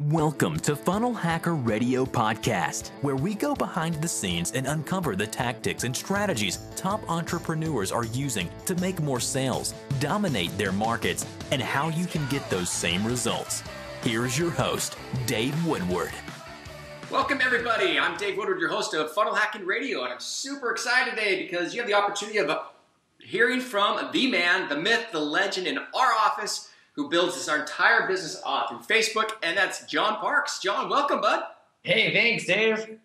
Welcome to Funnel Hacker Radio Podcast, where we go behind the scenes and uncover the tactics and strategies top entrepreneurs are using to make more sales, dominate their markets, and how you can get those same results. Here's your host, Dave Woodward. Welcome, everybody. I'm Dave Woodward, your host of Funnel Hacking Radio, and I'm super excited today because you have the opportunity of hearing from the man, the myth, the legend in our office who builds this entire business off through Facebook, and that's John Parks. John, welcome, bud. Hey, thanks, Dave.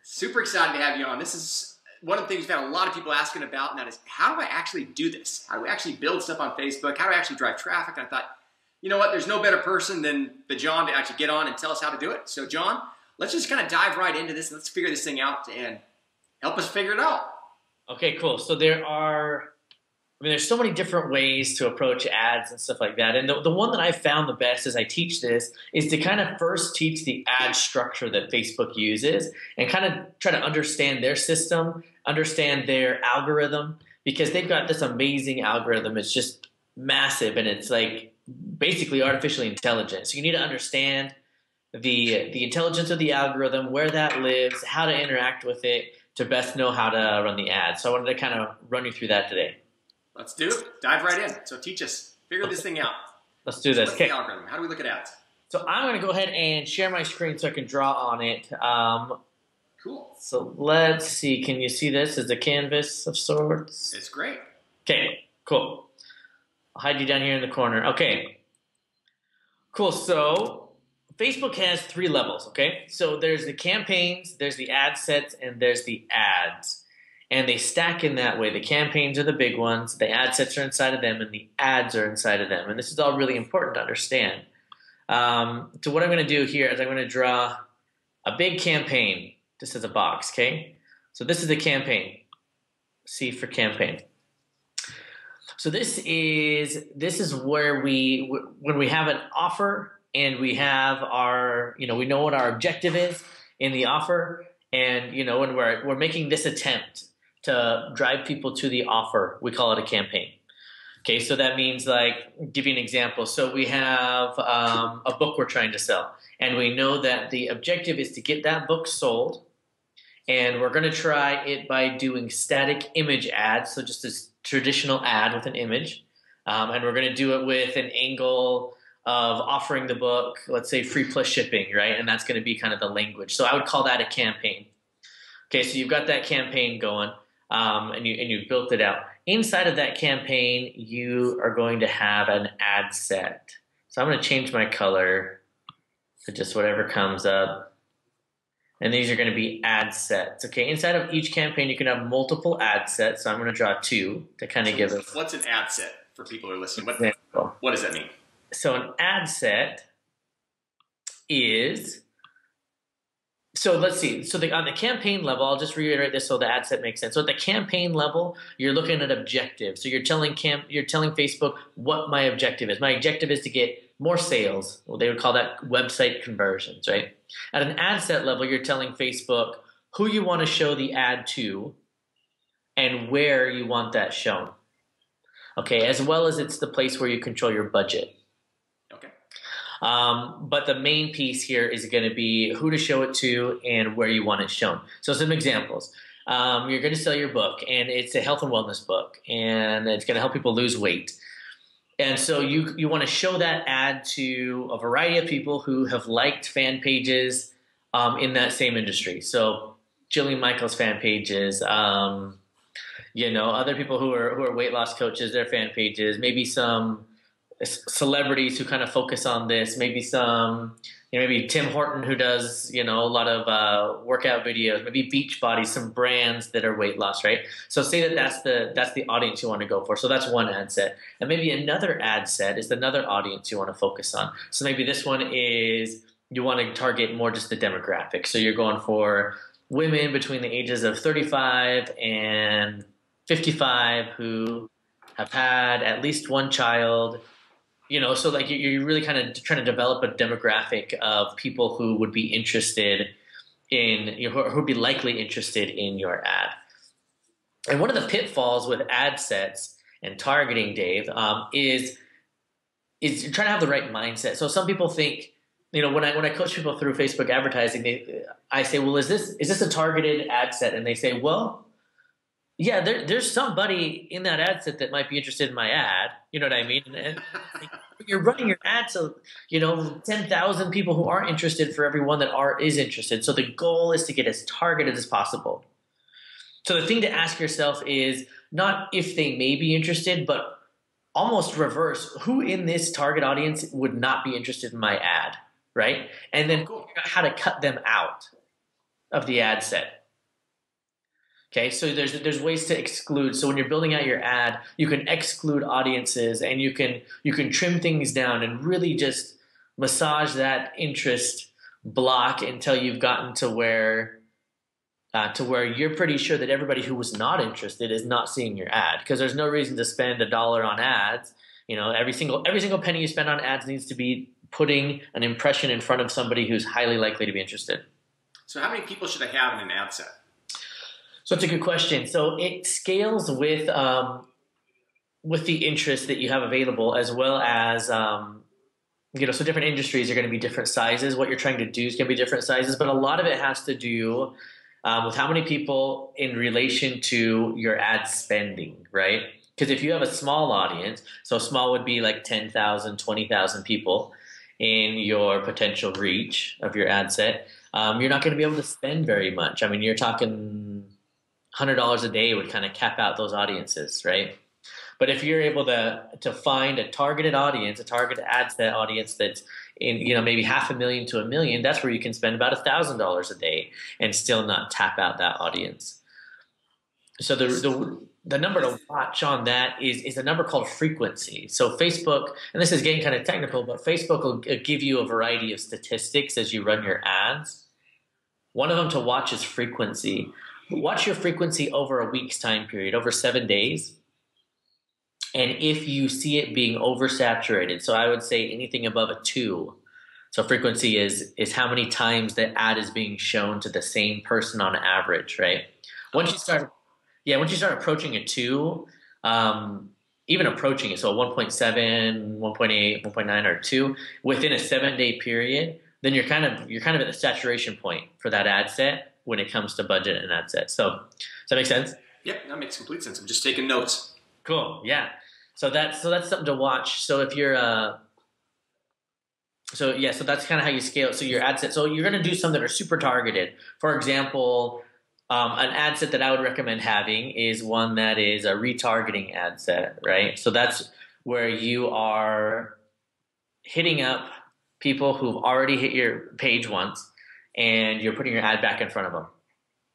Super excited to have you on. This is one of the things we've had a lot of people asking about, and that is, how do I actually do this? How do I actually build stuff on Facebook? How do I actually drive traffic? And I thought, you know what, there's no better person than the John to actually get on and tell us how to do it. So, John, let's just kind of dive right into this. Let's figure this thing out and help us figure it out. Okay, cool. So there's so many different ways to approach ads and stuff like that. And the one that I found the best as I teach this is to kind of first teach the ad structure that Facebook uses and kind of try to understand their system, understand their algorithm, because they've got this amazing algorithm. It's just massive, and it's like basically artificially intelligent. So you need to understand the intelligence of the algorithm, where that lives, how to interact with it to best know how to run the ad. So I wanted to kind of run you through that today. Let's do it. Dive right in. So teach us. Figure this thing out. Let's do this. What's the algorithm? How do we look at ads? So I'm going to go ahead and share my screen so I can draw on it. Cool. So let's see. Can you see this as a canvas of sorts? It's great. Okay, cool. I'll hide you down here in the corner. Okay, cool. So Facebook has three levels, okay? So there's the campaigns, there's the ad sets, and there's the ads. And they stack in that way. The campaigns are the big ones, the ad sets are inside of them, and the ads are inside of them. And this is all really important to understand. So what I'm going to do here is I'm going to draw a big campaign just as a box, okay? So this is the campaign. C for campaign. So this is where when we have an offer and we have our, we know what our objective is in the offer, and when we're making this attempt to drive people to the offer, we call it a campaign. Okay, so that means, like, give you an example. So we have a book we're trying to sell, and we know that the objective is to get that book sold, and we're going to try it by doing static image ads, so just a traditional ad with an image, and we're going to do it with an angle of offering the book, let's say free plus shipping, right? And that's going to be kind of the language. So I would call that a campaign. Okay, so you've got that campaign going. And you built it out. Inside of that campaign, you are going to have an ad set. So I'm going to change my color to just whatever comes up. And these are going to be ad sets. Okay, inside of each campaign, you can have multiple ad sets. So I'm going to draw two to kind of give us. What's an ad set for people who are listening? What does that mean? So an ad set is... So let's see. So on the campaign level, I'll just reiterate this so the ad set makes sense. So at the campaign level, you're looking at objectives. So you're telling Facebook what my objective is. My objective is to get more sales. Well, they would call that website conversions, right? At an ad set level, you're telling Facebook who you want to show the ad to and where you want that shown. Okay, as well as it's the place where you control your budget. But the main piece here is going to be who to show it to and where you want it shown. So some examples. You're going to sell your book, and it's a health and wellness book, and it's going to help people lose weight. And so you want to show that ad to a variety of people who have liked fan pages in that same industry. So Jillian Michaels fan pages, other people who are weight loss coaches, their fan pages, maybe some celebrities who kind of focus on this, maybe maybe Tim Horton, who does, a lot of workout videos, maybe Beachbody, some brands that are weight loss, right? So say that's the audience you want to go for. So that's one ad set. And maybe another ad set is another audience you want to focus on. So maybe this one is you want to target more just the demographic. So you're going for women between the ages of 35 and 55 who have had at least one child. So like you're really kind of trying to develop a demographic of people who would be interested who would be likely interested in your ad. And one of the pitfalls with ad sets and targeting, Dave, is you're trying to have the right mindset. So some people think when I coach people through Facebook advertising, I say, well, is this a targeted ad set? And they say, well, yeah, there's somebody in that ad set that might be interested in my ad. You know what I mean? And you're running your ad, so 10,000 people who aren't interested for every one that is interested. So the goal is to get as targeted as possible. So the thing to ask yourself is not if they may be interested, but almost reverse, who in this target audience would not be interested in my ad, right? And then figure out how to cut them out of the ad set. Okay, so there's ways to exclude. So when you're building out your ad, you can exclude audiences, and you can trim things down and really just massage that interest block until you've gotten to where you're pretty sure that everybody who was not interested is not seeing your ad, because there's no reason to spend $1 on ads. Every single penny you spend on ads needs to be putting an impression in front of somebody who's highly likely to be interested. So how many people should I have in an ad set? So it's a good question. So it scales with the interest that you have available, as well as so different industries are going to be different sizes. What you're trying to do is going to be different sizes, but a lot of it has to do with how many people in relation to your ad spending, right? Because if you have a small audience, so small would be like 10,000, 20,000 people in your potential reach of your ad set, you're not going to be able to spend very much. I mean, you're talking $100 a day would kind of cap out those audiences, right? But if you're able to find a targeted audience, a targeted ad set audience that's in maybe $500,000 to $1 million, that's where you can spend about $1,000 a day and still not tap out that audience. So the number to watch on that is a number called frequency. So Facebook, and this is getting kind of technical, but Facebook will give you a variety of statistics as you run your ads. One of them to watch is frequency. Watch your frequency over a week's time period, over 7 days. And if you see it being oversaturated, so I would say anything above a 2. So frequency is how many times the ad is being shown to the same person on average, right? Once you start approaching a 2, even approaching it, so a 1.7, 1.8, 1.9, or 2 within a 7-day period, then you're kind of at the saturation point for that ad set when it comes to budget and ad set. So does that make sense? Yep, that makes complete sense. I'm just taking notes. Cool. Yeah. So that's something to watch. So if you're so that's kind of how you scale. So your ad set. So you're going to do some that are super targeted. For example, an ad set that I would recommend having is one that is a retargeting ad set, right? So that's where you are hitting up people who've already hit your page once, and you're putting your ad back in front of them.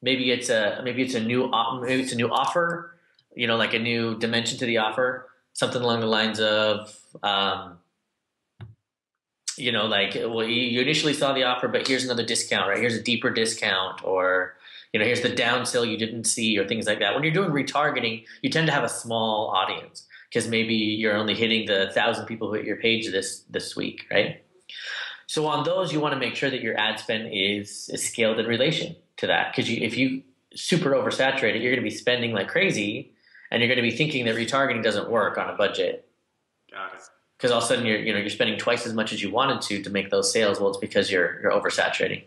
Maybe it's a new offer, like a new dimension to the offer, something along the lines of, you initially saw the offer, but here's another discount, right? Here's a deeper discount, or here's the down sale you didn't see, or things like that. When you're doing retargeting, you tend to have a small audience because maybe you're only hitting the 1,000 people who hit your page this week, right? So on those, you want to make sure that your ad spend is scaled in relation to that. Because if you super oversaturate it, you're going to be spending like crazy, and you're going to be thinking that retargeting doesn't work on a budget. Got it. Because all of a sudden you're spending twice as much as you wanted to make those sales. Well, it's because you're oversaturating.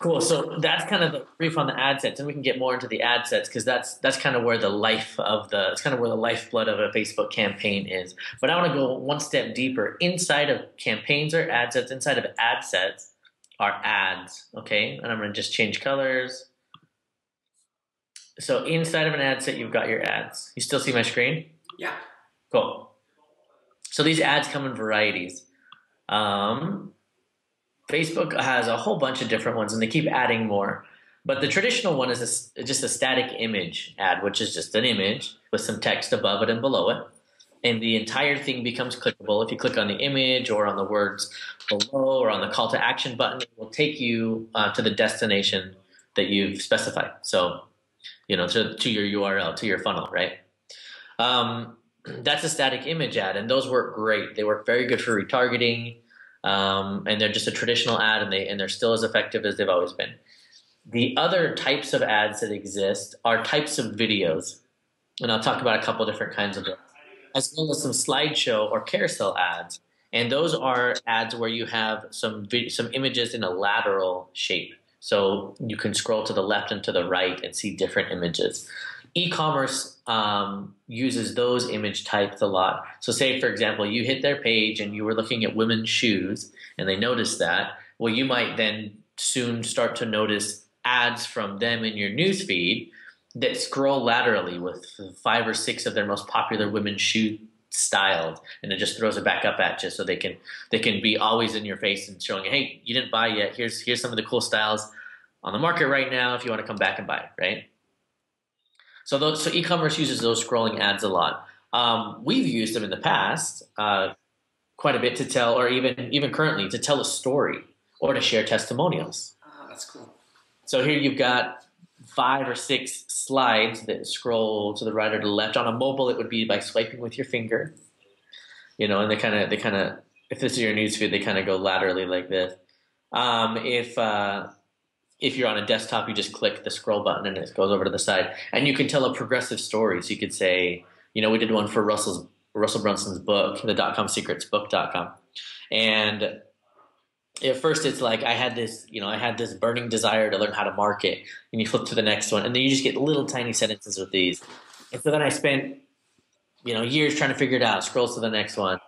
Cool. So that's kind of the brief on the ad sets, and we can get more into the ad sets because that's kind of where the lifeblood of a Facebook campaign is. But I want to go one step deeper. Inside of campaigns or ad sets, inside of ad sets are ads. Okay, and I'm going to just change colors. So inside of an ad set, you've got your ads. You still see my screen? Yeah. Cool. So these ads come in varieties. Facebook has a whole bunch of different ones, and they keep adding more. But the traditional one is just a static image ad, which is just an image with some text above it and below it. And the entire thing becomes clickable. If you click on the image or on the words below or on the call to action button, it will take you to the destination that you've specified. So, to your URL, to your funnel, right? That's a static image ad, and those work great. They work very good for retargeting. And they're just a traditional ad, and they're still as effective as they've always been. The other types of ads that exist are types of videos, and I'll talk about a couple different kinds of them, as well as some slideshow or carousel ads. And those are ads where you have some images in a lateral shape. So you can scroll to the left and to the right and see different images. E-commerce uses those image types a lot. So say, for example, you hit their page and you were looking at women's shoes and they noticed that. Well, you might then soon start to notice ads from them in your newsfeed that scroll laterally with 5 or 6 of their most popular women's shoe styled, and it just throws it back up at you, so they can be always in your face and showing you, hey, you didn't buy yet. Here's some of the cool styles on the market right now if you want to come back and buy it, right? So e-commerce uses those scrolling ads a lot. We've used them in the past quite a bit to tell, or even currently, to tell a story or to share testimonials. Oh, that's cool. So here you've got 5 or 6 slides that scroll to the right or to the left. On a mobile, it would be by swiping with your finger, and they kind of, if this is your newsfeed, they kind of go laterally like this. If you're on a desktop, you just click the scroll button and it goes over to the side, and you can tell a progressive story. So you could say, we did one for Russell Brunson's book, the .com-secrets-book.com, and at first it's like I had this burning desire to learn how to market, and you flip to the next one, and then you just get little tiny sentences with these. And so then I spent, years trying to figure it out. Scrolls to the next one,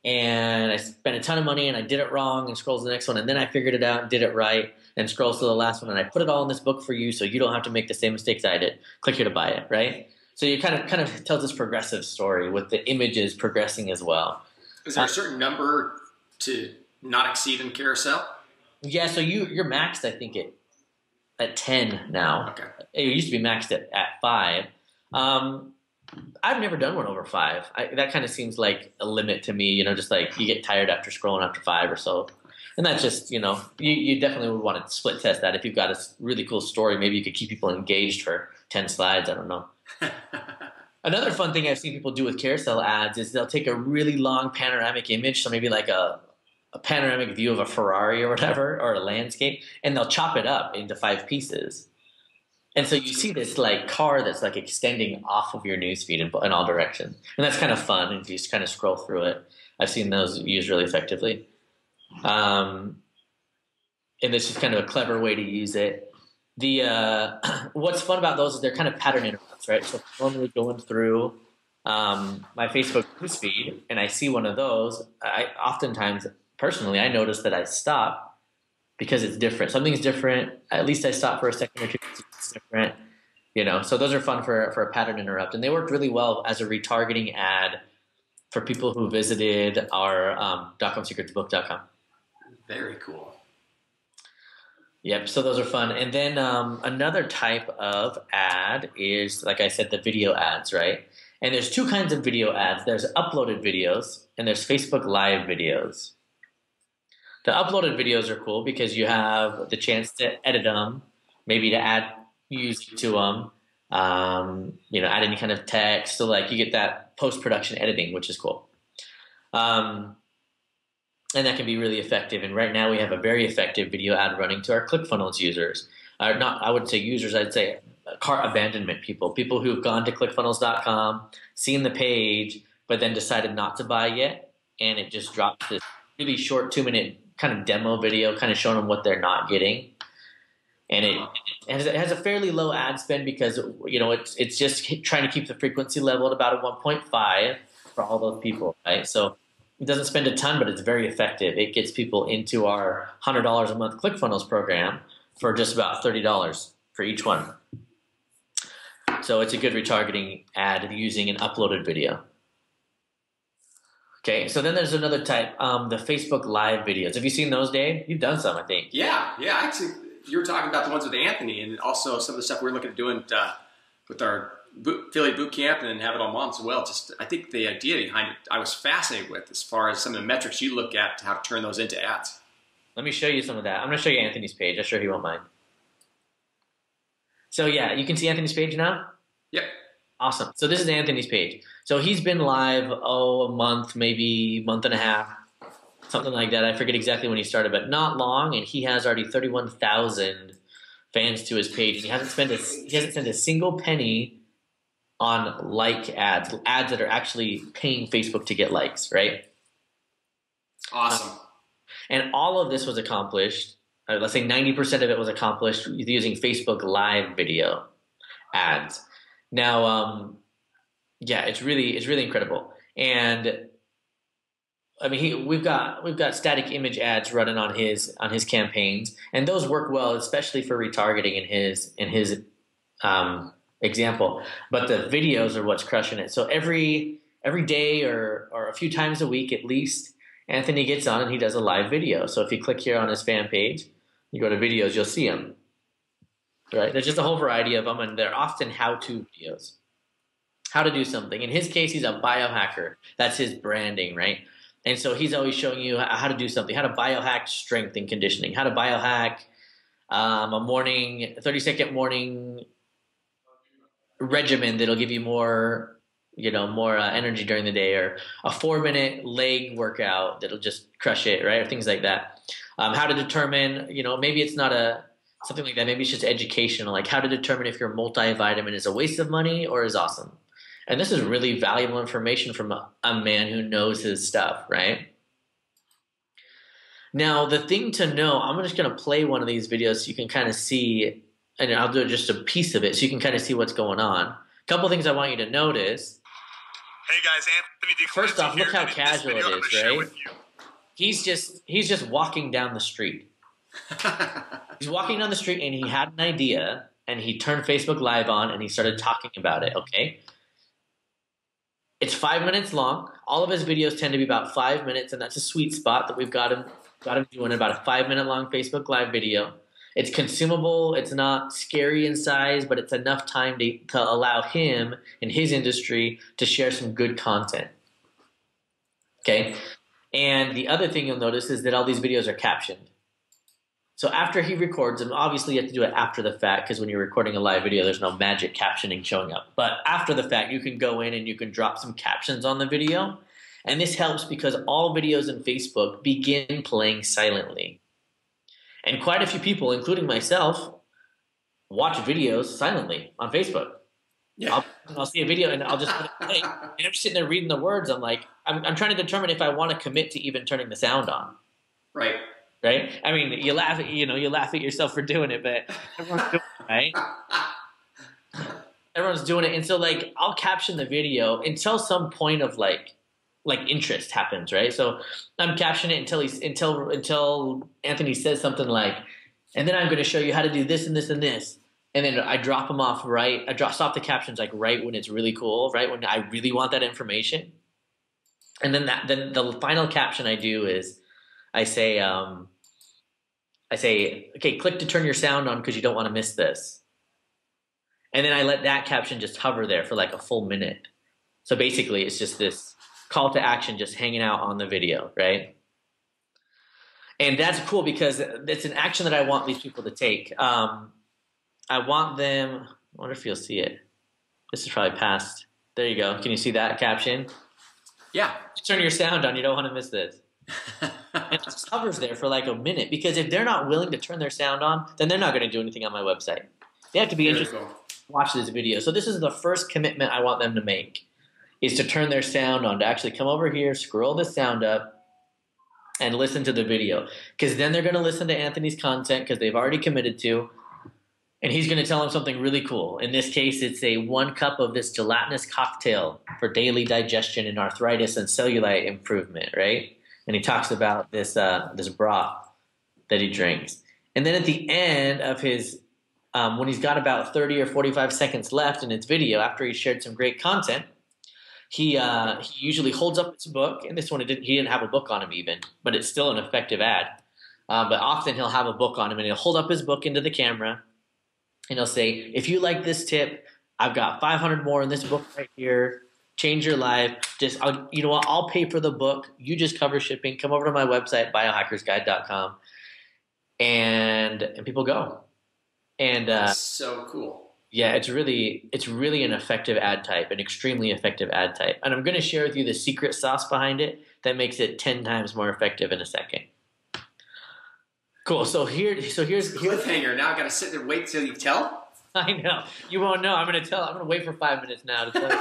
and I spent a ton of money and I did it wrong, and scrolls to the next one, and then I figured it out and did it right, and scrolls to the last one, and I put it all in this book for you so you don't have to make the same mistakes I did. Click here to buy it, right? So you kind of tells this progressive story with the images progressing as well. Is there a certain number to not exceed in carousel? Yeah, so you're maxed, I think, at 10 now. Okay. It used to be maxed at 5. I've never done one over 5. That kind of seems like a limit to me, just like you get tired after scrolling after 5 or so. And that's just, you definitely would want to split test that. If you've got a really cool story, maybe you could keep people engaged for 10 slides. I don't know. Another fun thing I've seen people do with carousel ads is they'll take a really long panoramic image, so maybe like a panoramic view of a Ferrari or whatever, or a landscape, and they'll chop it up into 5 pieces. And so you see this like car that's like extending off of your newsfeed in all directions. And that's kind of fun, and you just kind of scroll through it. I've seen those used really effectively. And this is kind of a clever way to use it. What's fun about those is they're kind of pattern interrupts, right? So normally going through my Facebook newsfeed and I see one of those, oftentimes, personally, I notice that I stop because it's different. Something's different. At least I stop for a second or two because it's different. So those are fun for a pattern interrupt. And they worked really well as a retargeting ad for people who visited our .com-secrets-book.com. Very cool. Yep, so those are fun. And then another type of ad is, like I said, the video ads, right? And there's 2 kinds of video ads. There's uploaded videos and there's Facebook Live videos. The uploaded videos are cool because you have the chance to edit them, maybe to add music to them, add any kind of text. So like you get that post-production editing, which is cool. And that can be really effective. And right now we have a very effective video ad running to our ClickFunnels users. I would say users, I'd say cart abandonment people who've gone to ClickFunnels.com, seen the page, but then decided not to buy yet. And it just drops this really short 2-minute kind of demo video, kind of showing them what they're not getting. And it has a fairly low ad spend because, it's just trying to keep the frequency level at about a 1.5 for all those people, right? So it doesn't spend a ton, but it's very effective. It gets people into our $100 a month ClickFunnels program for just about $30 for each one. So it's a good retargeting ad using an uploaded video. Okay, so then there's another type, the Facebook Live videos. Have you seen those, Dave? You've done some, I think. Yeah. Actually, you were talking about the ones with Anthony, and also some of the stuff we're looking at doing with our affiliate boot camp and have it on Moms as well. Just, I think the idea behind it, I was fascinated with as far as some of the metrics you look at to how to turn those into ads. Let me show you some of that. I'm going to show you Anthony's page. I'm sure he won't mind. So yeah, you can see Anthony's page now? Yep. Awesome. So this is Anthony's page. So he's been live, a month, maybe month and a half, something like that. I forget exactly when he started, but not long, and he has already 31,000 fans to his page. And he hasn't spent a single penny on like ads that are actually paying Facebook to get likes, right? Awesome. And all of this was accomplished, let's say 90% of it was accomplished using Facebook Live video ads. Now, yeah, it's really incredible. And I mean, we've got static image ads running on his campaigns, and those work well, especially for retargeting in his example. But the videos are what's crushing it. So every day or a few times a week at least, Anthony gets on and he does a live video. So if you click here on his fan page, you go to videos, you'll see them. Right? There's just a whole variety of them, and they're often how-to videos. How to do something. In his case, he's a biohacker. That's his branding, right? And so he's always showing you how to do something, how to biohack strength and conditioning, how to biohack a 30-second morning regimen that'll give you more energy during the day, or a 4-minute leg workout that'll just crush it, right? Or things like that. How to determine, maybe it's not something like that. Maybe it's just educational, like how to determine if your multivitamin is a waste of money or is awesome. And this is really valuable information from a man who knows his stuff, right? Now, the thing to know, I'm just going to play one of these videos so you can kind of see, and I'll do just a piece of it so you can kind of see what's going on. A couple things I want you to notice. Hey guys, Anthony DeClancy. First off, look how casual it is, right? He's just walking down the street. He's walking down the street and he had an idea and he turned Facebook Live on and he started talking about it, okay? It's 5 minutes long. All of his videos tend to be about 5 minutes, and that's a sweet spot that we've got him doing about a 5-minute long Facebook Live video. It's consumable. It's not scary in size, but it's enough time to allow him and his industry to share some good content. Okay? And the other thing you'll notice is that all these videos are captioned. So after he records them, obviously you have to do it after the fact, because when you're recording a live video, there's no magic captioning showing up. But after the fact, you can go in and you can drop some captions on the video. And this helps because all videos in Facebook begin playing silently. And quite a few people, including myself, watch videos silently on Facebook. Yeah. I'll see a video and I'll just play. And I'm sitting there reading the words. I'm like, I'm trying to determine if I want to commit to even turning the sound on. Right. Right? I mean, you laugh at yourself for doing it, but everyone's doing it, right? Everyone's doing it. And so, like, I'll caption the video until some point of, like interest happens, right? So I'm captioning it until Anthony says something like, and then I'm going to show you how to do this and this and this. And then I drop them off stop the captions, like, right when it's really cool, right? When I really want that information. And then the final caption I do is, I say, okay, click to turn your sound on because you don't want to miss this. And then I let that caption just hover there for like a full minute. So basically, it's just this call to action just hanging out on the video, right? And that's cool because it's an action that I want these people to take. I want them, I wonder if you'll see it. This is probably past. There you go. Can you see that caption? Yeah. Turn your sound on. You don't want to miss this. And it just hovers there for like a minute, because if they're not willing to turn their sound on, then they're not going to do anything on my website. They have to be interested to watch this video. So this is the first commitment I want them to make, is to turn their sound on, to actually come over here, scroll the sound up, and listen to the video. Because then they're going to listen to Anthony's content because they've already committed to, and he's going to tell them something really cool. In this case, it's 1 cup of this gelatinous cocktail for daily digestion and arthritis and cellulite improvement, right? And he talks about this broth that he drinks. And then at the end of his, when he's got about 30 or 45 seconds left in his video, after he shared some great content, he usually holds up his book. And this one, he didn't have a book on him even, but it's still an effective ad. But often he'll have a book on him, and he'll hold up his book into the camera, and he'll say, if you like this tip, I've got 500 more in this book right here. Change your life. You know what? I'll pay for the book. You just cover shipping. Come over to my website, biohackersguide.com, and people go. And that's so cool. Yeah, it's really an effective ad type, an extremely effective ad type. And I'm going to share with you the secret sauce behind it that makes it 10 times more effective in a second. Cool. So here's cliffhanger. Now I got to sit there and wait till you tell. I know. You won't know. I'm going to wait for 5 minutes now to tell you.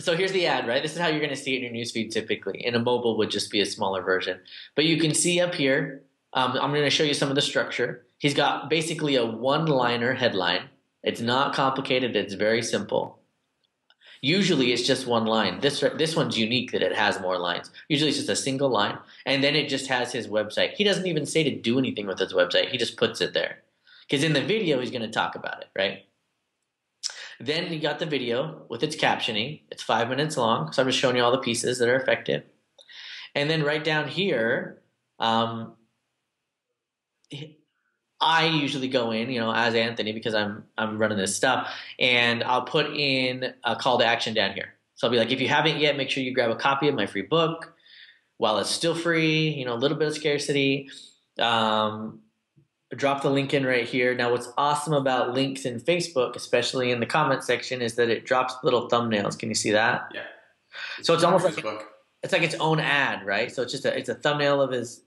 So here's the ad, right? This is how you're going to see it in your newsfeed typically. And a mobile would just be a smaller version. But you can see up here, I'm going to show you some of the structure. He's got basically a one-liner headline. It's not complicated. It's very simple. Usually it's just one line. This one's unique that it has more lines. Usually it's just a single line. And then it just has his website. He doesn't even say to do anything with his website. He just puts it there. Because in the video, he's going to talk about it, right? Then you got the video with its captioning. It's 5 minutes long. So I'm just showing you all the pieces that are effective. And then right down here, I usually go in, as Anthony, because I'm running this stuff, and I'll put in a call to action down here. So I'll be like, if you haven't yet, make sure you grab a copy of my free book while it's still free, a little bit of scarcity. Drop the link in right here. Now, what's awesome about links in Facebook, especially in the comment section, is that it drops little thumbnails. Can you see that? Yeah. So it's almost like it's like its own ad, right? So it's a thumbnail of his,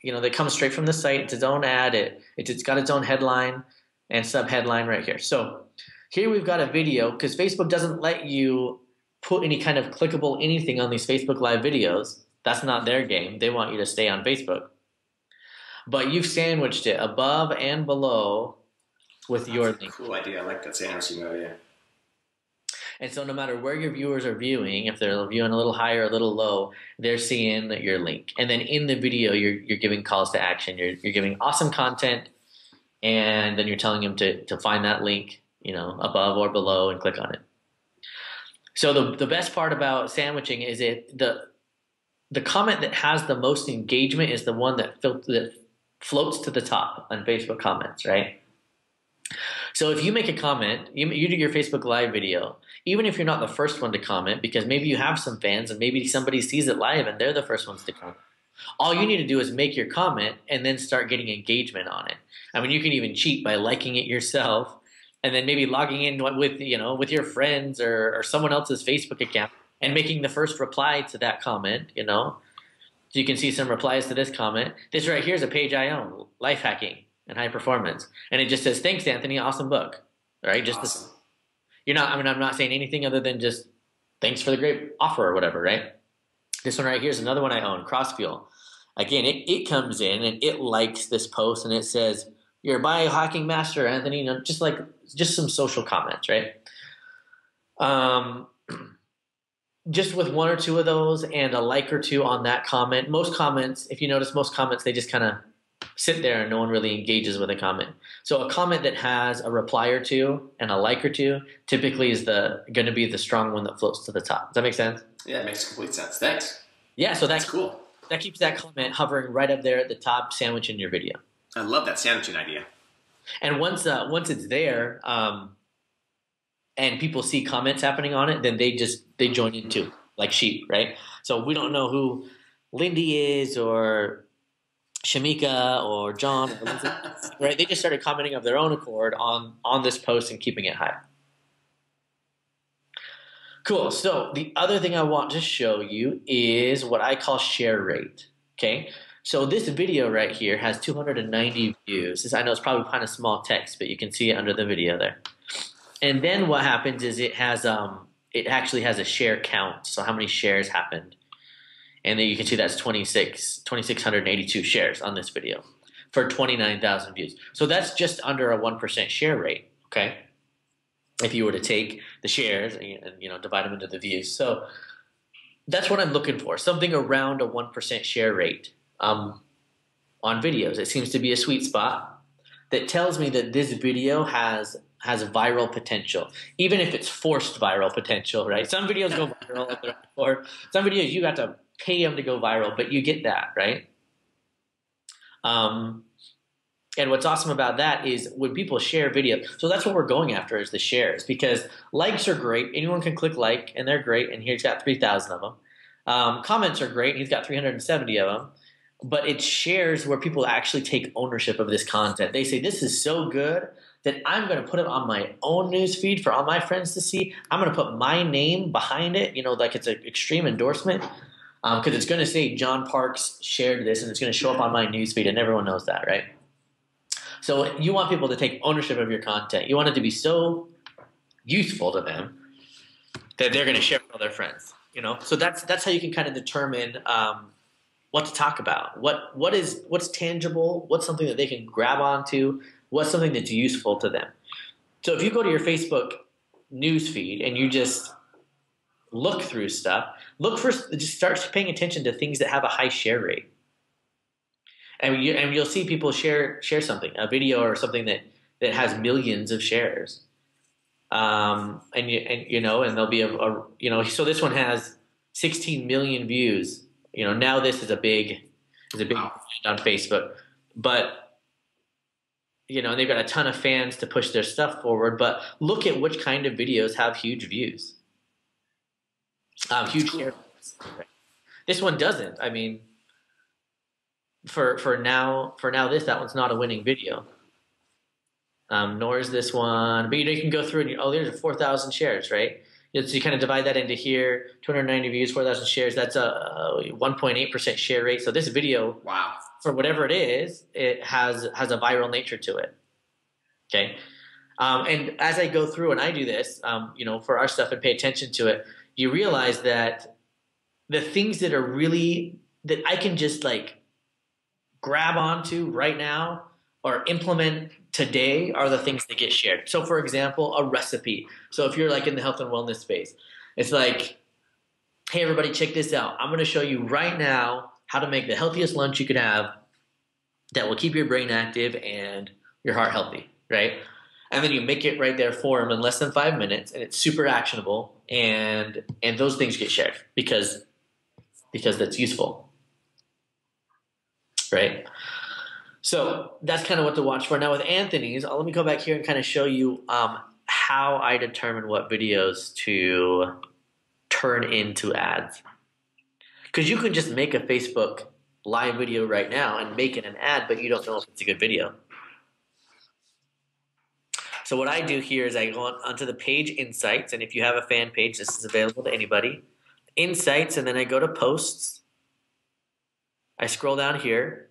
that comes straight from the site. It's its own ad. It's got its own headline and sub-headline right here. So here we've got a video because Facebook doesn't let you put any kind of clickable anything on these Facebook Live videos. That's not their game. They want you to stay on Facebook. But you've sandwiched it above and below with your link. Cool idea. I like that sandwiching idea. And so no matter where your viewers are viewing, if they're viewing a little high or a little low, they're seeing your link. And then in the video, you're giving calls to action. You're giving awesome content, and then you're telling them to find that link, above or below and click on it. So the best part about sandwiching is the comment that has the most engagement is the one that floats to the top on Facebook comments, right? So if you make a comment, you do your Facebook Live video, even if you're not the first one to comment, because maybe you have some fans and maybe somebody sees it live and they're the first ones to comment. All you need to do is make your comment and then start getting engagement on it. I mean, you can even cheat by liking it yourself and then maybe logging in with your friends or someone else's Facebook account and making the first reply to that comment, So you can see some replies to this comment. This right here is a page I own, Life Hacking and High Performance. And it just says, thanks, Anthony, awesome book. All right? Just awesome. I'm not saying anything other than just thanks for the great offer or whatever, right? This one right here is another one I own, CrossFuel. Again, it comes in and it likes this post and it says, you're a biohacking master, Anthony, just some social comments, right? Just with one or two of those and a like or two on that comment. Most comments, if you notice, they just kind of sit there and no one really engages with a comment. So a comment that has a reply or two and a like or two typically is going to be the strong one that floats to the top. Does that make sense? Yeah, it makes complete sense. Thanks. Yeah, so that's cool. That keeps that comment hovering right up there at the top, sandwich in your video. I love that sandwiching idea. And once it's there, and people see comments happening on it, then they join in too, like sheep, right? So we don't know who Lindy is or Shamika or John, or Lindsay, right? They just started commenting of their own accord on this post and keeping it high. Cool. So the other thing I want to show you is what I call share rate. Okay. So this video right here has 290 views. I know it's probably kind of small text, but you can see it under the video there. And then what happens is it actually has a share count. So how many shares happened. And then you can see that's 2,682 shares on this video for 29,000 views. So that's just under a 1% share rate, okay? If you were to take the shares and divide them into the views. So that's what I'm looking for, something around a 1% share rate on videos. It seems to be a sweet spot that tells me that this video has viral potential, even if it's forced viral potential, right? Some videos go viral, or some videos you got to pay them to go viral, but you get that, right? And what's awesome about that is when people share videos, so that's what we're going after is the shares, because likes are great. Anyone can click like, and they're great, and he's got 3,000 of them. Comments are great, and he's got 370 of them. But it's shares where people actually take ownership of this content. They say, this is so good that I'm going to put it on my own news feed for all my friends to see. I'm going to put my name behind it, like it's an extreme endorsement, because it's going to say John Parks shared this, and it's going to show up on my news feed, and everyone knows that, right? So you want people to take ownership of your content. You want it to be so useful to them that they're going to share with all their friends. So that's how you can kind of determine what to talk about. What's tangible? What's something that they can grab onto? What's something that's useful to them? So if you go to your Facebook news feed and you just look through stuff, just start paying attention to things that have a high share rate. And you'll see people share something, a video or something that has millions of shares. And there'll be so this one has 16 million views. Now this is a big Wow. on Facebook, but and they've got a ton of fans to push their stuff forward. But look at which kind of videos have huge views, huge share. This one doesn't. I mean, for now, that one's not a winning video. Nor is this one. But you can go through and there's 4,000 shares, right? So you kind of divide that into here, 290 views, 4,000 shares. That's a 1.8% share rate. So this video, Wow. for whatever it is, it has a viral nature to it. Okay. And as I go through and I do this, for our stuff and pay attention to it, you realize that the things that are really, that I can just like grab onto right now or implement today are the things that get shared. So for example, a recipe. So if you're like in the health and wellness space, it's like, hey, everybody, check this out. I'm going to show you right now how to make the healthiest lunch you could have that will keep your brain active and your heart healthy, right? And then you make it right there for them in less than 5 minutes, and it's super actionable, and those things get shared because that's useful, right? So that's kind of what to watch for. Now with Anthony's, let me go back here and kind of show you how I determine what videos to turn into ads. Because you can just make a Facebook live video right now and make it an ad, but you don't know if it's a good video. So what I do here is I go onto the page Insights, and if you have a fan page, this is available to anybody. Insights, and then I go to Posts. I scroll down here,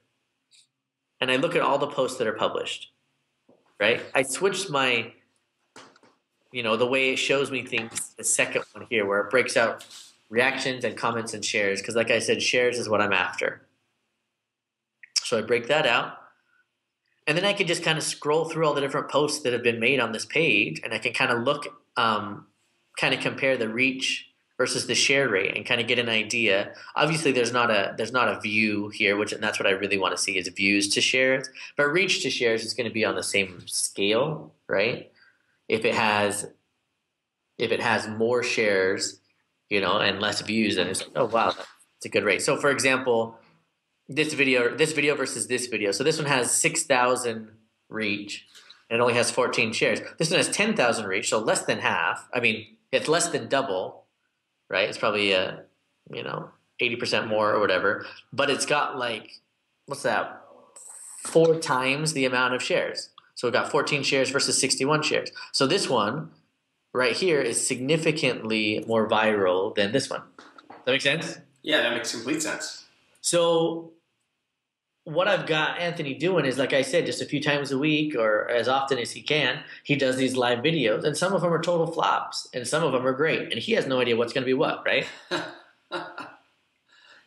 and I look at all the posts that are published, right? I switched my, the way it shows me things, the second one here, where it breaks out reactions and comments and shares, because like I said, shares is what I'm after. So I break that out, and then I can just kind of scroll through all the different posts that have been made on this page, and I can kind of look, kind of compare the reach versus the share rate and kind of get an idea. Obviously, there's not a view here, and that's what I really want to see is views to shares. But reach to shares is going to be on the same scale, right? If it has more shares, and less views, then it's like, oh wow, that's a good rate. So for example, this video versus this video. So this one has 6,000 reach and it only has 14 shares. This one has 10,000 reach, so less than half. I mean, it's less than double, right? It's probably 80% more or whatever. But it's got like, what's that? 4 times the amount of shares. So we've got 14 shares versus 61 shares. So this one right here is significantly more viral than this one. Does that make sense? Yeah, that makes complete sense. So what I've got Anthony doing is, like I said, just a few times a week or as often as he can, he does these live videos, and some of them are total flops and some of them are great, and he has no idea what's going to be what, right?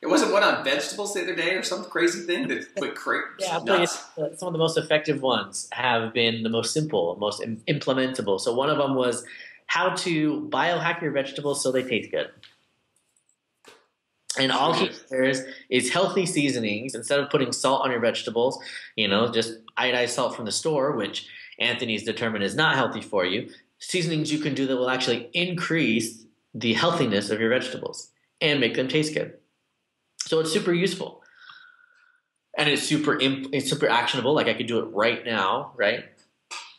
It wasn't one on vegetables the other day or some crazy thing that went crazy. Yeah, I'll tell you, some of the most effective ones have been the most simple, most implementable. So one of them was how to biohack your vegetables so they taste good. And all he shares is healthy seasonings. Instead of putting salt on your vegetables, just iodized salt from the store, which Anthony's determined is not healthy for you. Seasonings you can do that will actually increase the healthiness of your vegetables and make them taste good. So it's super useful. And it's super actionable. Like I could do it right now, right?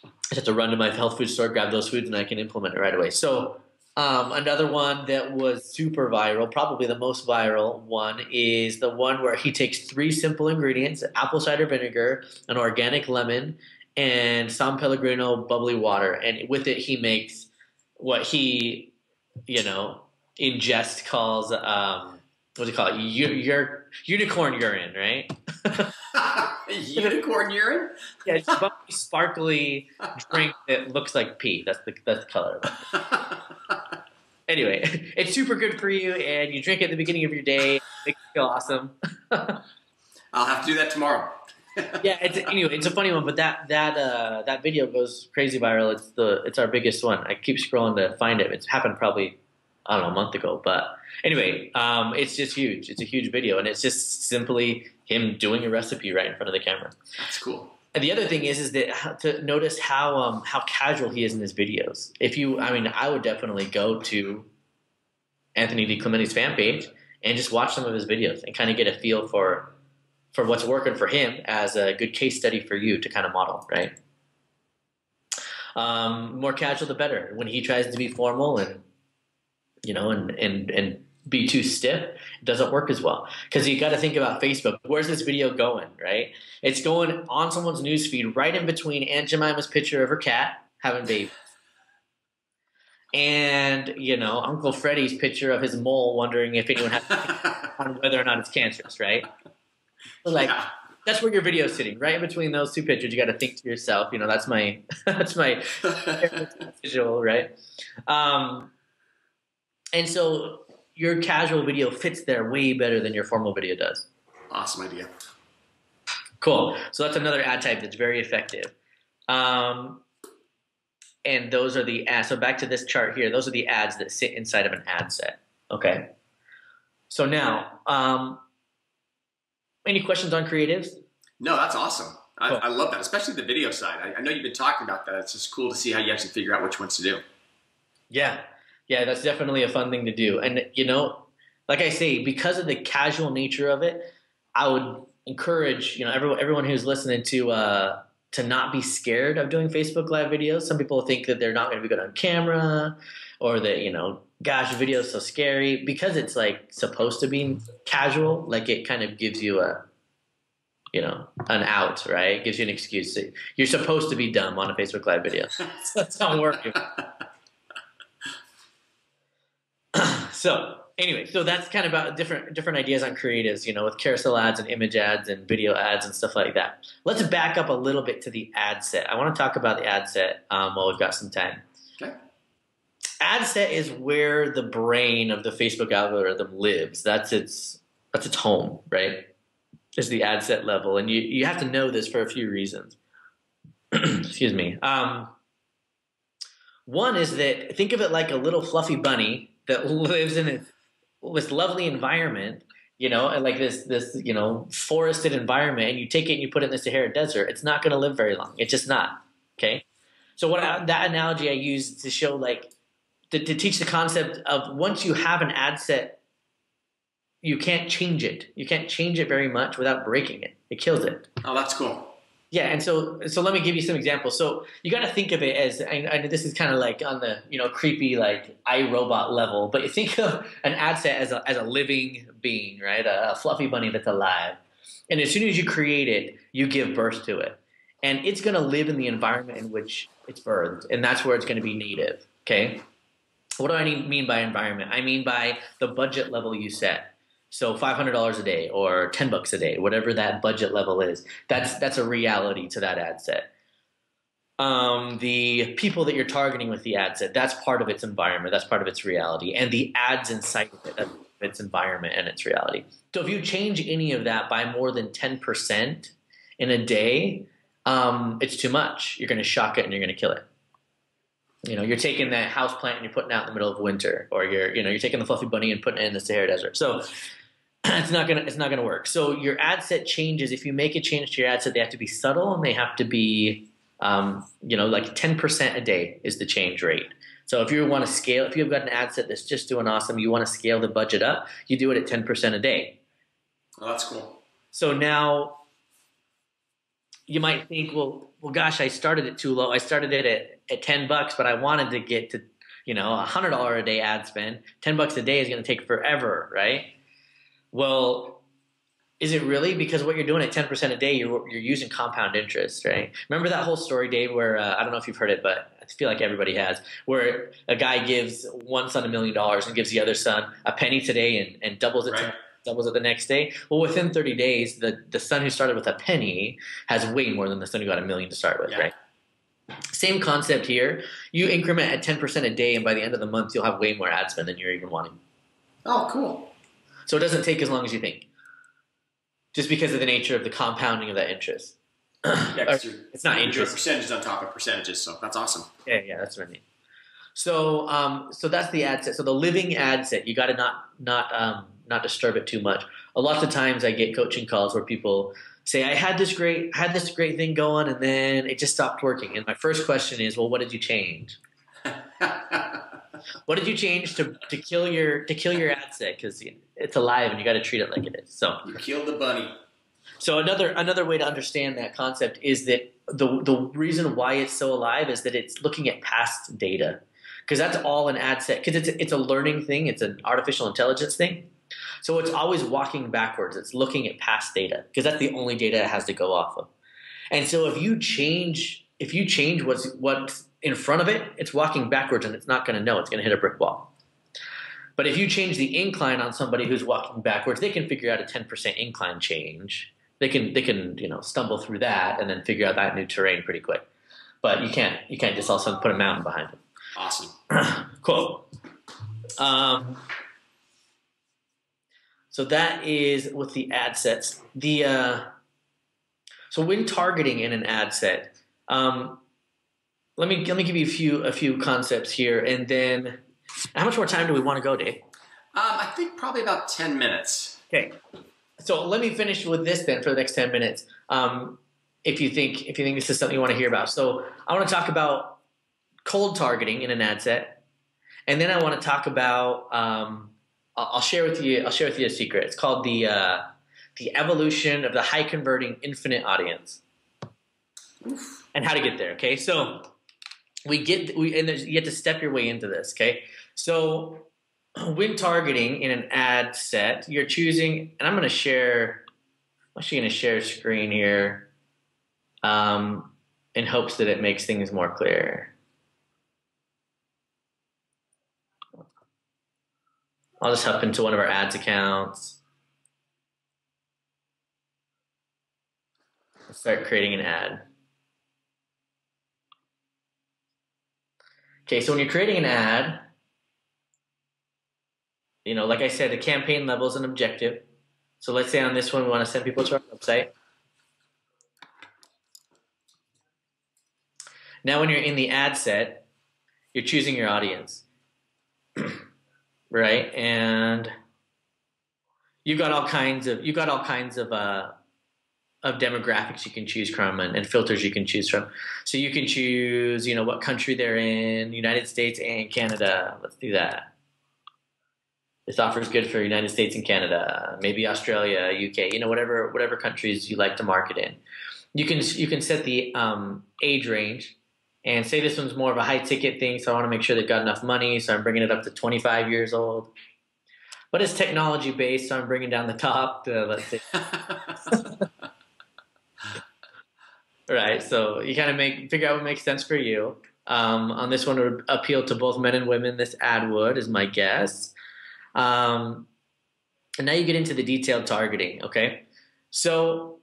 I just have to run to my health food store, grab those foods, and I can implement it right away. So another one that was super viral, probably the most viral one, is the one where he takes 3 simple ingredients: apple cider vinegar, an organic lemon, and San Pellegrino bubbly water. And with it, he makes what he, in jest calls, what do you call it? Unicorn urine, right? Unicorn urine? Yeah, it's a bubbly, sparkly drink that looks like pee. That's the color. Anyway, it's super good for you, and you drink it at the beginning of your day. It makes you feel awesome. I'll have to do that tomorrow. Yeah, it's a funny one, but that video goes crazy viral. It's our biggest one. I keep scrolling to find it. It's happened probably, I don't know, a month ago. But anyway, it's just huge. It's a huge video, and it's just simply him doing a recipe right in front of the camera. That's cool. And the other thing is that to notice how casual he is in his videos. I would definitely go to Anthony DiClementi's fan page and just watch some of his videos and kind of get a feel for what's working for him as a good case study for you to kind of model, right? More casual, the better. When he tries to be formal and be too stiff, it doesn't work as well. Because you got to think about Facebook. Where's this video going, right? It's going on someone's newsfeed right in between Aunt Jemima's picture of her cat having babies and, Uncle Freddie's picture of his mole wondering if anyone has on whether or not it's cancerous, right? So that's where your video is sitting, right in between those two pictures. You got to think to yourself, that's my visual, right? And so your casual video fits there way better than your formal video does. Awesome idea. Cool. So that's another ad type that's very effective. And those are the ads. So back to this chart here. Those are the ads that sit inside of an ad set. Okay. So now, any questions on creatives? No, that's awesome. Cool. I love that, especially the video side. I know you've been talking about that. It's just cool to see how you actually figure out which ones to do. Yeah. Yeah, that's definitely a fun thing to do. And, like I say, because of the casual nature of it, I would encourage, everyone who's listening to not be scared of doing Facebook Live videos. Some people think that they're not going to be good on camera or that, gosh, video is so scary. Because it's supposed to be casual, it kind of gives you an out, right? It gives you an excuse. You're supposed to be dumb on a Facebook Live video. That's not working. So anyway, that's kind of about different ideas on creatives, with carousel ads and image ads and video ads and stuff like that. Let's back up a little bit to the ad set. I want to talk about the ad set while we've got some time. Okay. Ad set is where the brain of the Facebook algorithm lives. That's its home, right? Is the ad set level. And you have to know this for a few reasons. Excuse me. One is that think of it like a little fluffy bunny that lives in this lovely environment, like this forested environment, and you take it and you put it in the Sahara Desert. It's not going to live very long. It's just not. Okay. So that analogy I use to show to teach the concept of once you have an ad set, you can't change it. You can't change it very much without breaking it. It kills it. Oh, that's cool. Yeah, and so let me give you some examples. So you got to think of it as, and this is kind of on the creepy iRobot level, but you think of an ad set as a living being, right? A fluffy bunny that's alive, and as soon as you create it, you give birth to it, and it's going to live in the environment in which it's birthed, and that's where it's going to be native. Okay, what do I mean by environment? I mean by the budget level you set. So $500 a day or $10 a day, whatever that budget level is, that's a reality to that ad set. The people that you're targeting with the ad set, that's part of its environment, that's part of its reality, and the ads inside of it, that's its environment and its reality. So if you change any of that by more than 10% in a day, it's too much. You're going to shock it and you're going to kill it. You're taking that house plant and you're putting it out in the middle of winter, or you're taking the fluffy bunny and putting it in the Sahara Desert. So it's not gonna work. So your ad set changes. If you make a change to your ad set, they have to be subtle and they have to be, 10% a day is the change rate. So if you want to scale, if you've got an ad set that's just doing awesome, you want to scale the budget up, you do it at 10% a day. Oh, that's cool. So now you might think, well, gosh, I started it too low. I started it at $10, but I wanted to get to, $100 a day ad spend. $10 a day is going to take forever, right? Well, is it really? Because what you're doing at 10% a day, you're using compound interest, right? Remember that whole story, Dave, where I don't know if you've heard it, but I feel like everybody has, where a guy gives one son $1 million and gives the other son a penny today and doubles it right. Doubles it the next day. Well, within 30 days, the son who started with a penny has way more than the son who got $1 million to start with, right? Same concept here. You increment at 10% a day, and by the end of the month, you'll have way more ad spend than you're even wanting. Oh, cool. So it doesn't take as long as you think, just because of the nature of the compounding of that interest. Yeah, it's not you're doing interest. percentages on top of percentages, so that's awesome. Yeah, that's what I mean. So, so that's the ad set. So the living ad set, you got to not disturb it too much. A lot of times, I get coaching calls where people say, "I had this great thing going, and then it just stopped working." And my first question is, "Well, what did you change? What did you change to kill your ad set? Because it's alive, and you got to treat it like it is." So you killed the bunny. So another way to understand that concept is that the reason why it's so alive is that it's looking at past data, because that's all an ad set. Because it's a learning thing, it's an artificial intelligence thing. So it's always walking backwards. It's looking at past data because that's the only data it has to go off of. And so if you change what's in front of it, it's walking backwards and it's not going to know. It's going to hit a brick wall. But if you change the incline on somebody who's walking backwards, they can figure out a 10% incline change. They can stumble through that and then figure out that new terrain pretty quick. But you can't just all of a sudden put a mountain behind them. Awesome. Cool. So that is with the ad sets. So when targeting in an ad set, let me give you a few concepts here, and then how much more time do we want to go, Dave? I think probably about 10 minutes. Okay. So let me finish with this then for the next 10 minutes. If you think this is something you want to hear about. So I want to talk about cold targeting in an ad set, and then I want to talk about I'll share with you a secret. It's called the evolution of the high converting infinite audience. Oof. And how to get there. Okay, so you have to step your way into this. Okay, so when targeting in an ad set, you're choosing, and I'm actually going to share screen here, in hopes that it makes things more clear. I'll just hop into one of our ads accounts. Let's start creating an ad. Okay, so when you're creating an ad, like I said, the campaign level is an objective. So let's say on this one, we want to send people to our website. Now, when you're in the ad set, you're choosing your audience. Right, and you've got all kinds of demographics you can choose from and filters you can choose from. So you can choose, what country they're in, United States and Canada. Let's do that. This offer is good for United States and Canada, maybe Australia, UK, whatever countries you like to market in. You can set the age range. And say this one's more of a high ticket thing, so I want to make sure they've got enough money, so I'm bringing it up to 25 years old. But it's technology based, so I'm bringing down the top to, let's say. Right, so you kind of figure out what makes sense for you. On this one, it would appeal to both men and women. This ad would, is my guess. And now you get into the detailed targeting, okay? So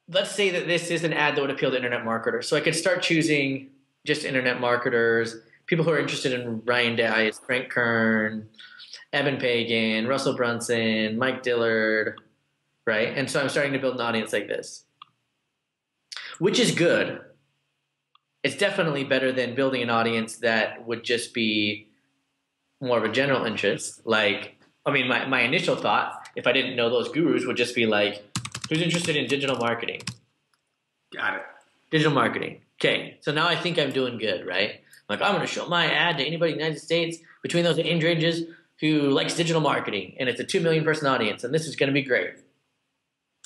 let's say that this is an ad that would appeal to internet marketers. So I could start choosing just internet marketers, people who are interested in Ryan Dias, Frank Kern, Evan Pagan, Russell Brunson, Mike Dillard, right? And so I'm starting to build an audience like this, which is good. It's definitely better than building an audience that would just be more of a general interest. My initial thought, if I didn't know those gurus, would just be like, who's interested in digital marketing? Got it. Digital marketing. Okay, so now I think I'm doing good, right? I'm going to show my ad to anybody in the United States between those age ranges who likes digital marketing, and it's a 2 million person audience, and this is going to be great.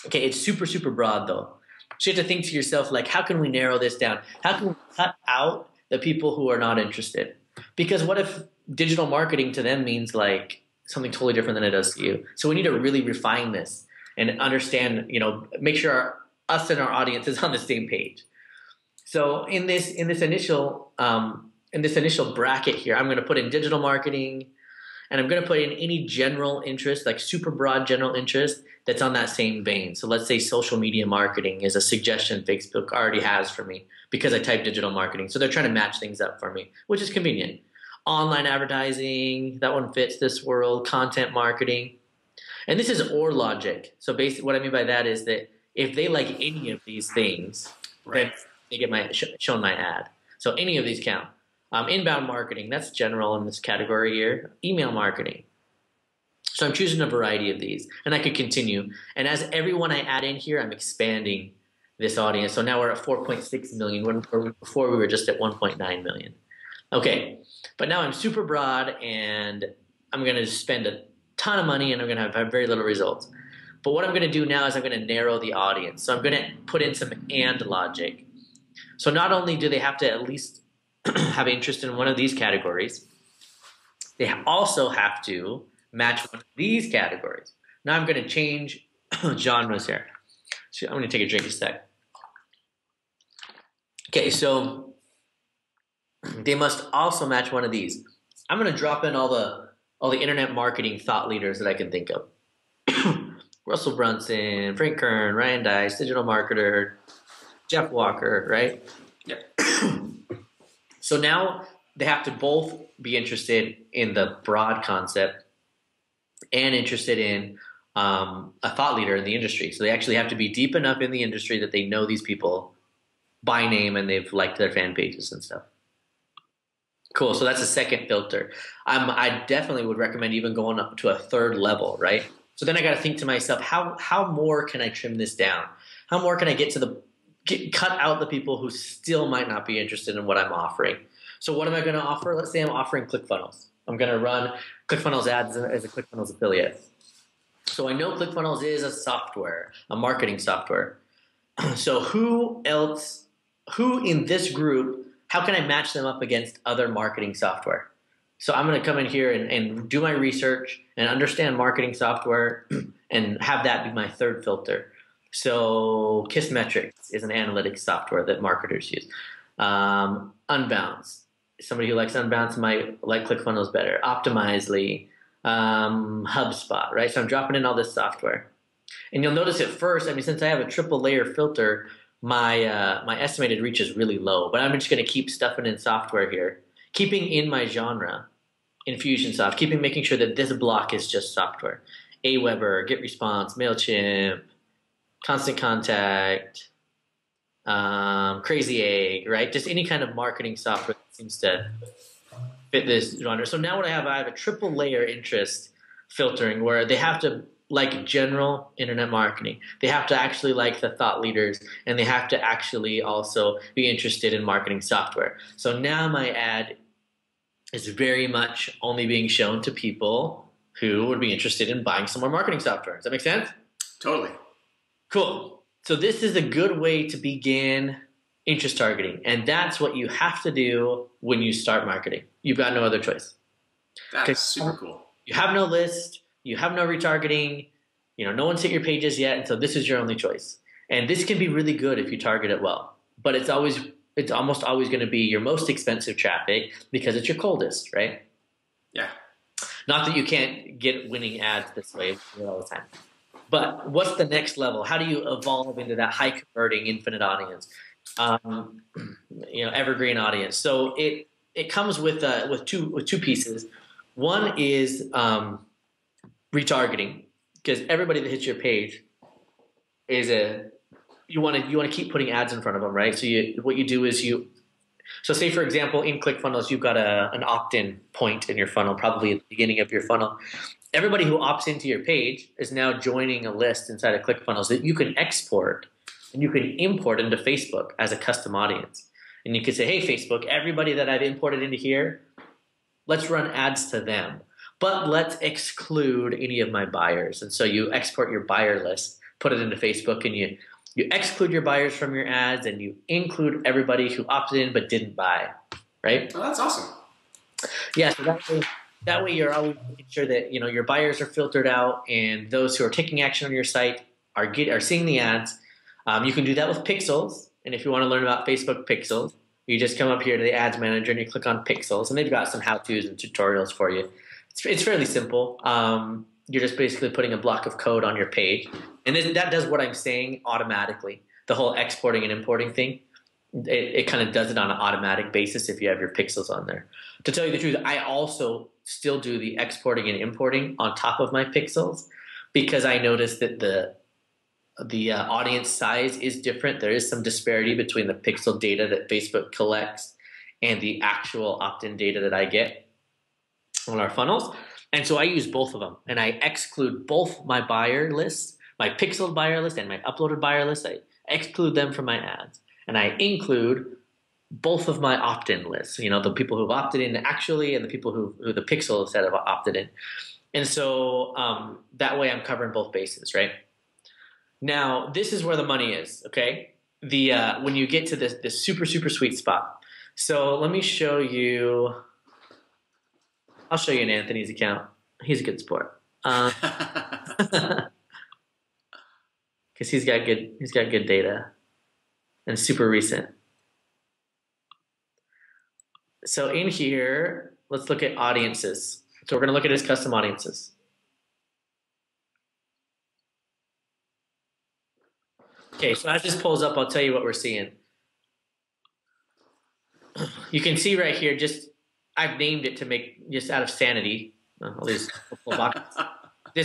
Okay, it's super, super broad, though. So you have to think to yourself, how can we narrow this down? How can we cut out the people who are not interested? Because what if digital marketing to them means something totally different than it does to you? So we need to really refine this and understand, make sure us and our audience is on the same page. So in this initial bracket here, I'm going to put in digital marketing, and I'm going to put in any general interest, like super broad general interest that's on that same vein. So let's say social media marketing is a suggestion Facebook already has for me because I type digital marketing. So they're trying to match things up for me, which is convenient. Online advertising, that one fits this world. Content marketing. And this is OR logic. So basically what I mean by that is that if they like any of these things, then they get shown my ad. So any of these count. Inbound marketing, that's general in this category here. Email marketing. So I'm choosing a variety of these, and I could continue. And as everyone I add in here, I'm expanding this audience. So now we're at 4.6 million, when before we were just at 1.9 million. Okay, but now I'm super broad, and I'm going to spend a ton of money, and I'm going to have very little results. But what I'm going to do now is I'm going to narrow the audience. So I'm going to put in some and logic. So not only do they have to at least have interest in one of these categories, they also have to match one of these categories. Now I'm going to change genres here. So I'm going to take a drink a sec. Okay, so they must also match one of these. I'm going to drop in all the internet marketing thought leaders that I can think of. Russell Brunson, Frank Kern, Ryan Deiss, digital marketer, Jeff Walker, right? Yep. So now they have to both be interested in the broad concept and interested in a thought leader in the industry. So they actually have to be deep enough in the industry that they know these people by name and they've liked their fan pages and stuff. Cool. So that's a second filter. I definitely would recommend even going up to a third level, right? So then I got to think to myself, how more can I trim this down? How more can I cut out the people who still might not be interested in what I'm offering? So what am I going to offer? Let's say I'm offering ClickFunnels. I'm going to run ClickFunnels ads as a ClickFunnels affiliate. So I know ClickFunnels is a software, a marketing software. So who in this group, how can I match them up against other marketing software? So I'm going to come in here and do my research and understand marketing software and have that be my third filter. So Kissmetrics is an analytics software that marketers use. Unbounce. Somebody who likes Unbounce might like ClickFunnels better. Optimizely, HubSpot, right? So I'm dropping in all this software. And you'll notice at first, since I have a triple layer filter, my estimated reach is really low. But I'm just going to keep stuffing in software here, keeping in my genre, Infusionsoft, making sure that this block is just software. Aweber, GetResponse, MailChimp, Constant Contact, Crazy Egg, right? Just any kind of marketing software that seems to fit this genre. So now what I have a triple layer interest filtering where they have to like general internet marketing. They have to actually like the thought leaders, and they have to actually also be interested in marketing software. So now my ad is very much only being shown to people who would be interested in buying some more marketing software. Does that make sense? Totally. Cool. So this is a good way to begin interest targeting, and that's what you have to do when you start marketing. You've got no other choice. That's super cool. You have no list. You have no retargeting. No one's hit your pages yet, and so this is your only choice. And this can be really good if you target it well, but it's almost always going to be your most expensive traffic because it's your coldest, right? Yeah. Not that you can't get winning ads this way all the time. But what's the next level? How do you evolve into that high converting infinite audience? Evergreen audience. So it comes with two pieces. One is retargeting, because everybody that hits your page is you want to keep putting ads in front of them, right? So what you do is so say for example in ClickFunnels you've got an opt-in point in your funnel, probably at the beginning of your funnel. Everybody who opts into your page is now joining a list inside of ClickFunnels that you can export and you can import into Facebook as a custom audience. And you can say, hey, Facebook, everybody that I've imported into here, let's run ads to them. But let's exclude any of my buyers. And so you export your buyer list, put it into Facebook, and you exclude your buyers from your ads, and you include everybody who opted in but didn't buy, right? Oh, that's awesome. Yeah, so that way you're always making sure that your buyers are filtered out, and those who are taking action on your site are seeing the ads. You can do that with pixels, and if you want to learn about Facebook pixels, you just come up here to the ads manager and you click on pixels, and they've got some how-tos and tutorials for you. It's fairly simple. You're just basically putting a block of code on your page. And then that does what I'm saying automatically. The whole exporting and importing thing, it kind of does it on an automatic basis if you have your pixels on there. To tell you the truth, I also still do the exporting and importing on top of my pixels because I noticed that the audience size is different. There is some disparity between the pixel data that Facebook collects and the actual opt-in data that I get on our funnels. And so I use both of them, and I exclude both my buyer lists, my pixeled buyer list and my uploaded buyer list. I exclude them from my ads, and I include both of my opt-in lists, the people who've opted in actually and the people who the pixel set have opted in. And so that way I'm covering both bases, right? Now, this is where the money is, okay? When you get to this super, super sweet spot. So let me show you. I'll show you in Anthony's account. He's a good sport. Because he's got good data and super recent. So in here, let's look at audiences. So we're going to look at his custom audiences. Okay, so as this pulls up, I'll tell you what we're seeing. You can see right here, I've named it to make just out of sanity. This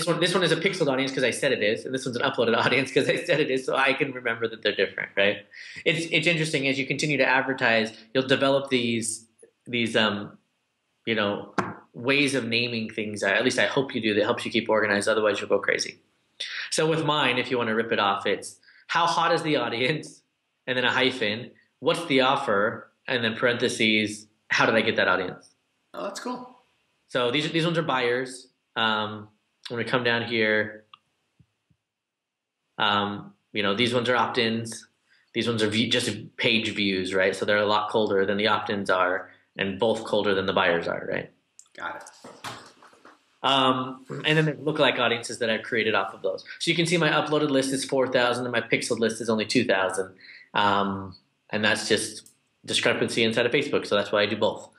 one is a pixeled audience because I said it is, and this one's an uploaded audience because I said it is, so I can remember that they're different, right? It's interesting as you continue to advertise, you'll develop these ways of naming things. At least I hope you do. That helps you keep organized. Otherwise, you'll go crazy. So with mine, if you want to rip it off, it's how hot is the audience, and then a hyphen. What's the offer, and then parentheses. How did I get that audience? Oh, that's cool. So these ones are buyers. When we come down here, these ones are opt-ins. These ones are just page views, right? So they're a lot colder than the opt-ins are, and both colder than the buyers are, right? Got it. And then the lookalike audiences that I've created off of those. So you can see my uploaded list is 4,000 and my pixeled list is only 2,000. And that's just discrepancy inside of Facebook. So that's why I do both.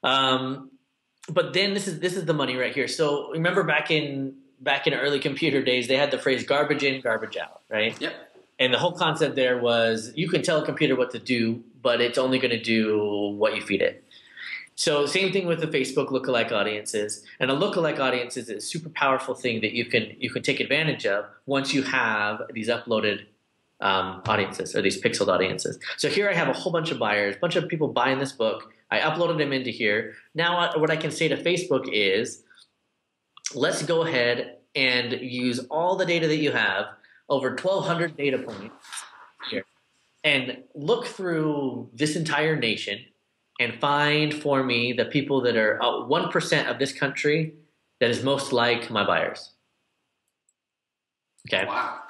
But then this is the money right here. So remember back in early computer days, they had the phrase garbage in, garbage out, right? Yep. And the whole concept there was you can tell a computer what to do, but it's only going to do what you feed it. So same thing with the Facebook lookalike audiences. And a lookalike audience is a super powerful thing that you can take advantage of once you have these uploaded audiences or these pixeled audiences. So here I have a whole bunch of buyers, a bunch of people buying this book. I uploaded them into here. Now what I can say to Facebook is, let's go ahead and use all the data that you have, over 1,200 data points here, and look through this entire nation and find for me the people that are 1% of this country that is most like my buyers. Okay. Wow.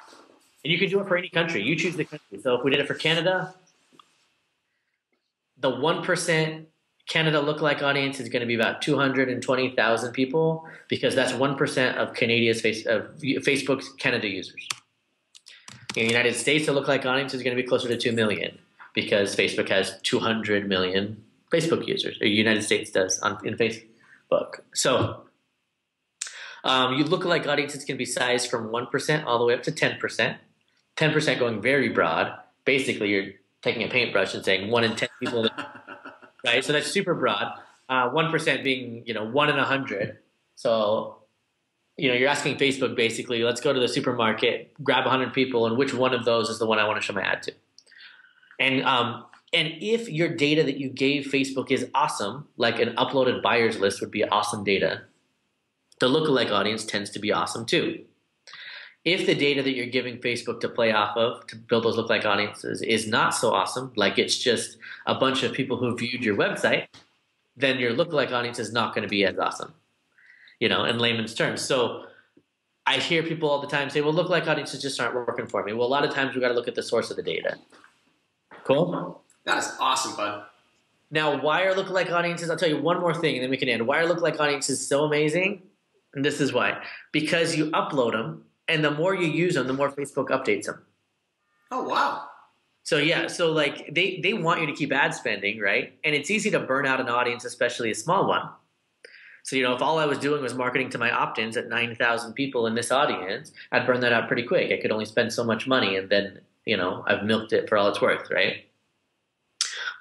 And you can do it for any country. You choose the country. So if we did it for Canada, the 1% Canada lookalike audience is going to be about 220,000 people because that's 1% of Facebook's Canada users. In the United States, the lookalike audience is going to be closer to 2 million because Facebook has 200 million Facebook users, or the United States does in Facebook. So you lookalike audiences can be sized from 1% all the way up to 10%. 10% going very broad. Basically, you're taking a paintbrush and saying 1 in 10 people, right? So that's super broad. 1% being 1 in 100. So you're asking Facebook basically, let's go to the supermarket, grab 100 people, and which one of those is the one I want to show my ad to? And if your data that you gave Facebook is awesome, like an uploaded buyers list would be awesome data, the lookalike audience tends to be awesome too. If the data that you're giving Facebook to play off of to build those lookalike audiences is not so awesome, like it's just a bunch of people who viewed your website, then your lookalike audience is not going to be as awesome, in layman's terms. So I hear people all the time say, well, lookalike audiences just aren't working for me. Well, a lot of times we've got to look at the source of the data. Cool? That is awesome, bud. Now, why are lookalike audiences? I'll tell you one more thing and then we can end. Why are lookalike audiences so amazing? And this is why. Because you upload them, and the more you use them, the more Facebook updates them. Oh, wow. So yeah, so like they want you to keep ad spending, right? And it's easy to burn out an audience, especially a small one. So, if all I was doing was marketing to my opt-ins at 9,000 people in this audience, I'd burn that out pretty quick. I could only spend so much money, and then, I've milked it for all it's worth, right?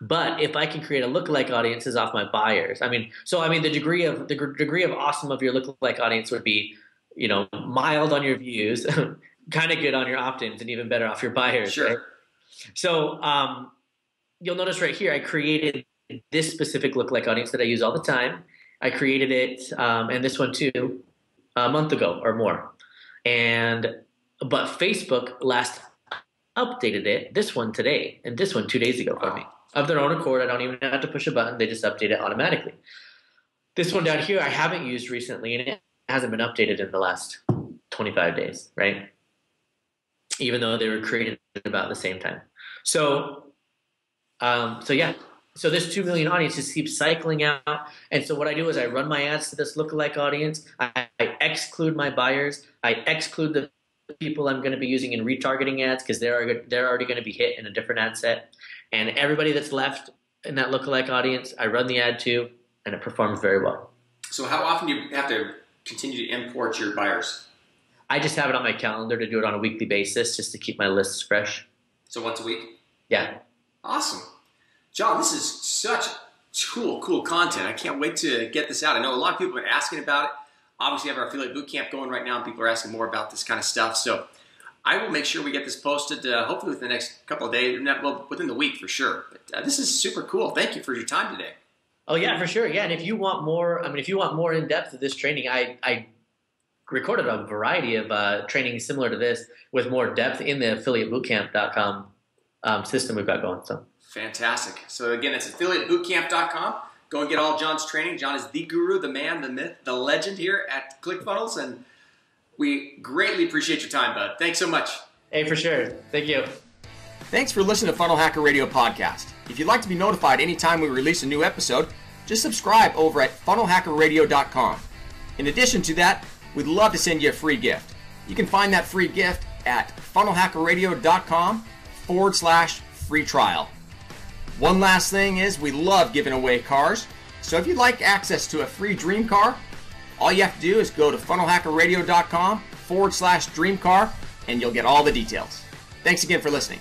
But if I can create a lookalike audiences off my buyers, the degree of awesome of your lookalike audience would be, mild on your views, kind of good on your opt-ins, and even better off your buyers. Sure. Right? So you'll notice right here, I created this specific lookalike audience that I use all the time. I created it, and this one too, a month ago or more. But Facebook last updated it, this one today, and this one 2 days ago for me. Of their own accord, I don't even have to push a button. They just update it automatically. This one down here I haven't used recently, and it hasn't been updated in the last 25 days, right? Even though they were created about the same time. So this 2 million audience just keeps cycling out. And so what I do is I run my ads to this lookalike audience. I exclude my buyers. I exclude the people I'm going to be using in retargeting ads because they're already going to be hit in a different ad set. And everybody that's left in that lookalike audience, I run the ad to, and it performs very well. So how often do you have to continue to import your buyers? I just have it on my calendar to do it on a weekly basis just to keep my lists fresh. So once a week? Yeah. Awesome. John, this is such cool content. I can't wait to get this out. I know a lot of people have been asking about it. Obviously, we have our affiliate bootcamp going right now, and people are asking more about this kind of stuff. So I will make sure we get this posted, hopefully within the next couple of days, within the week for sure. But this is super cool. Thank you for your time today. Oh yeah, for sure. Yeah, and if you want more, in depth of this training, I recorded a variety of training similar to this with more depth in the affiliatebootcamp.com system we've got going. So fantastic. So again, it's affiliatebootcamp.com. Go and get all John's training. John is the guru, the man, the myth, the legend here at ClickFunnels, and we greatly appreciate your time, bud. Thanks so much. Hey, for sure. Thank you. Thanks for listening to Funnel Hacker Radio Podcast. If you'd like to be notified anytime we release a new episode, just subscribe over at funnelhackerradio.com. In addition to that, we'd love to send you a free gift. You can find that free gift at funnelhackerradio.com/free trial. One last thing is we love giving away cars. So if you'd like access to a free dream car, all you have to do is go to funnelhackerradio.com/dream car and you'll get all the details. Thanks again for listening.